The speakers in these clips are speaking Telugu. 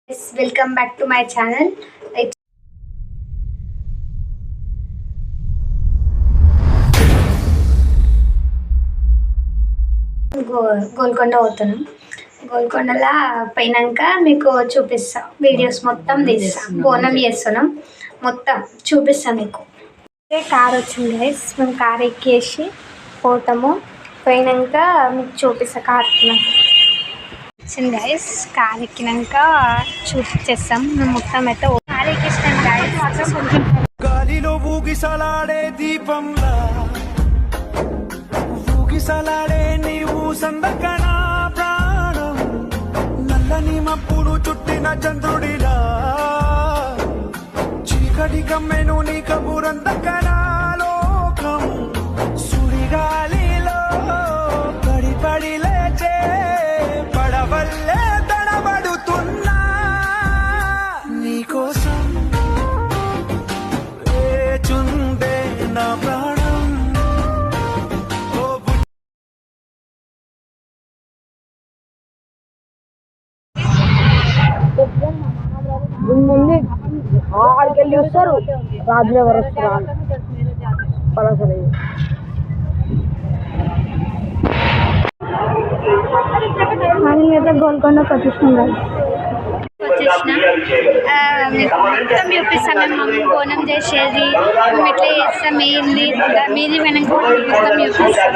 Yes, welcome back to my channel. Golconda పోతున్నాం. గోల్కొండలా పోయినాక మీకు చూపిస్తా, వీడియోస్ మొత్తం తీస్తా. బోనం చేస్తున్నాం, మొత్తం చూపిస్తా మీకు. కార్ వచ్చింది గైస్, మేము కార్ ఎక్కేసి పోతాము. పోయినాక మీకు చూపిస్తా కార్ వచ్చింది గైస్. కార్ ఎక్కినాక చూపించేస్తాం. మేము మొత్తం అయితే కార్ ఎక్కిస్తాం గైస్. గాలిలో ఊగిసలాడే దీపంలా ఊగిసలాడే నీవు సందకనా ప్రాణం, నల్లని మప్పులు చుట్టిన చంద్రుడిలా చీకటి కమ్మెను నీ కబురందకనా లోకం, సుడిగాలిలో పడి లేచే పడవల్లే తడబడుతున్నా నీకోసం వేచుందే నా ప్రాణం. ముందు ఆడికి వెళ్ళి వస్తారు, రాజులు ఎవరు వస్తారు పలసలు. అయితే గోల్కొండకు వచ్చేసినాం. మొత్తం చూపిస్తాం. మేము బోనం చేసేది, మేము ఎట్లా చేస్తాం, ఏంది మీది వెనక మొత్తం చూపిస్తాం.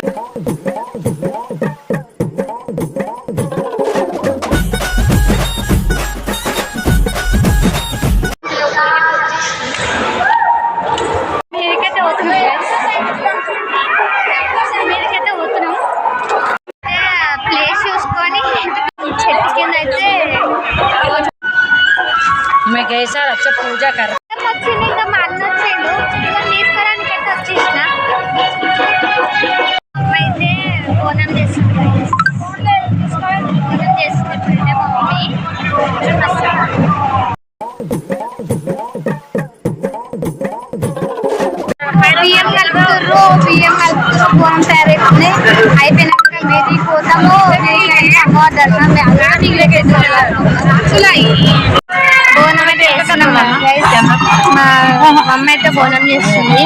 मैं कैसा अच्छा पूजा कर మా అన్న వచ్చిండు, తీసుకోవడానికి అయితే వచ్చేసిన. అయితే బోనం చేస్తుంది, బోనం చేస్తున్నట్టుంటే మా మమ్మీ బియ్యం కలుపుతుర్రు, బోనం తయారైతుంది. అయిపోయినాక మేరీ పోతాము. అమ్మవారి దర్శనం బోనం అయితే చేస్తున్నాం. మా మమ్మీ అయితే బోనం చేస్తుంది.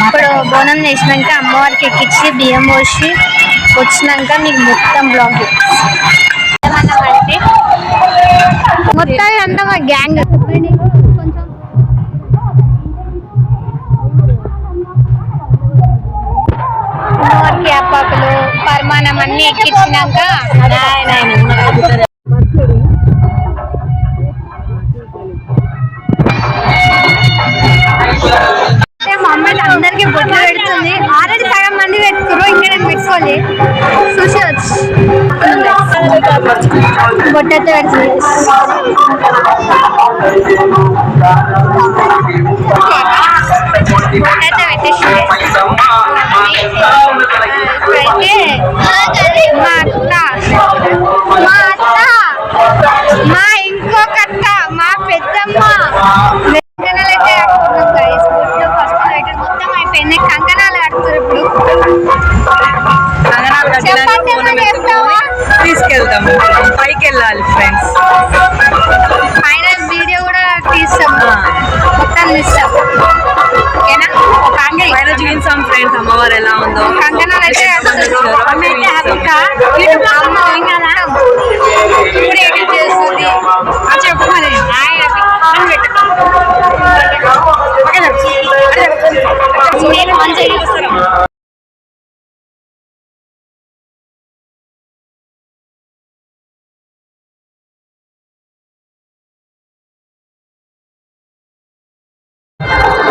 ఇప్పుడు బోనం చేసినాక అమ్మవారికి ఎక్కించి బియ్యం పోసి వచ్చినాక మీకు మొత్తం బ్లాగ్ ఏమన్నామంటే మొత్తం అంతా మా గ్యాంగ్ అమ్మవారికి అప్పాకులు పరిమాణం అన్ని ఎక్కించినాక మా అమ్మాయిలు అందరికి బొట్లు పెడుతుంది. ఆల్రెడీ సగం మంది పెట్టుకున్నారు, ఇంకా నేను పెట్టుకోవాలి. చూసి వచ్చి బొట్టతో పెడుతుంది. బొట్టతో పెట్టేసి మా ఇంకొక అత్త, మా పెద్దమ్మ కంకణాలు అయితే ఆడుతున్నాం గైస్. బొట్లు ఫస్ట్ ఐటమ్ మొత్తం అయిపోయింది. కంకణాలు ఆడుతున్నారు. ఇప్పుడు తీసుకెళ్తాము, పైకి వెళ్ళాలి ఫ్రెండ్స్. ఫైనల్ వీడియో కూడా తీస్తాము, మొత్తం తీస్తాం. ఓకేనా? పైన చూపించాం ఫ్రెండ్స్ అమ్మవారు ఎలా ఉందో. కంకణాలు అయితే ఇప్పుడు ఎడిట్ చేస్తుంది. చెప్పు మరి నేను మంచిగా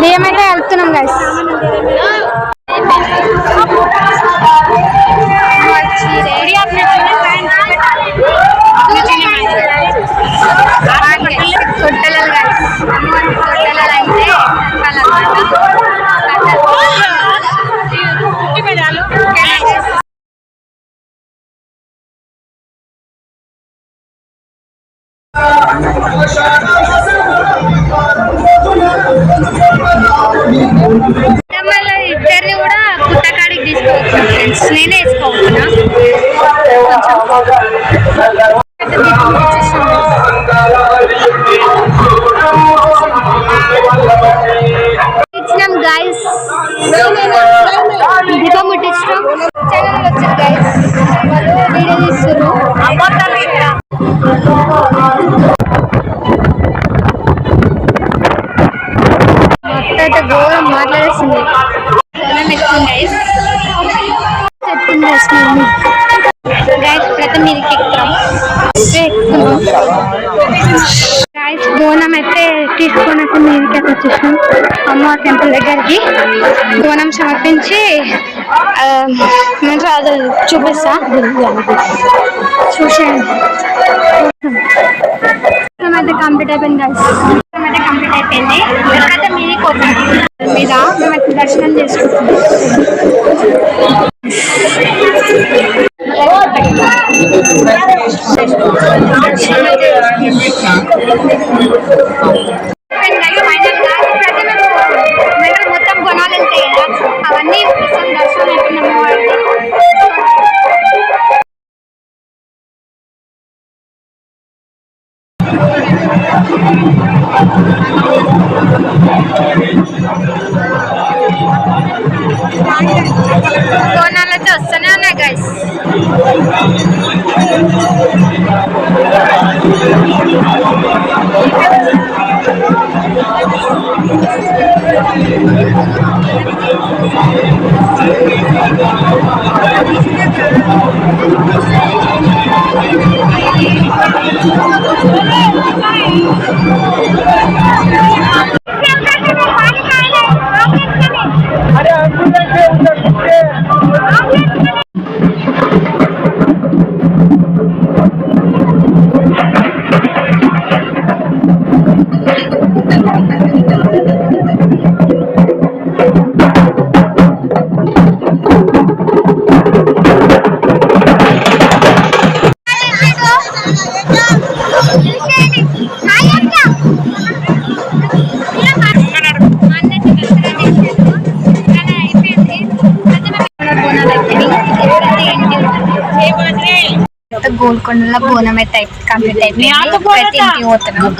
మేమైతే వెళ్తున్నాం గైస్. తొట్టెలలు గైస్, తొట్టెలలు అయితే ఇద్దరిని కూడా పుట్టకాడికి తీసుకోవచ్చు ఫ్రెండ్స్. నేనే వేసుకోవచ్చునా కొంచెం గాయస్ బోనం అయితే తీసుకొని మీదకి అయితే వచ్చేసాం అమ్మవారి టెంపుల్ దగ్గరికి. బోనం సమర్పించి మంచి అది చూపిస్తా చూసేయండి. అయితే కంప్లీట్ అయిపోయింది గైస్, అయితే కంప్లీట్ అయిపోయింది. తర్వాత మీదకి పోతాం మీద మేమైతే దర్శనం చేసుకుంటాం. మొత్తం కొనాలి వెళ్తాయి కదా, అవన్నీ దర్శనం అయిపోయినాము. బోనాలు అయితే వస్తూనే ఉన్నాయి గైస్. గోల్కొండలో బోనం అయితే కంప్లీట్ అయిపోయింది. ఇంటికి పోతున్నాం.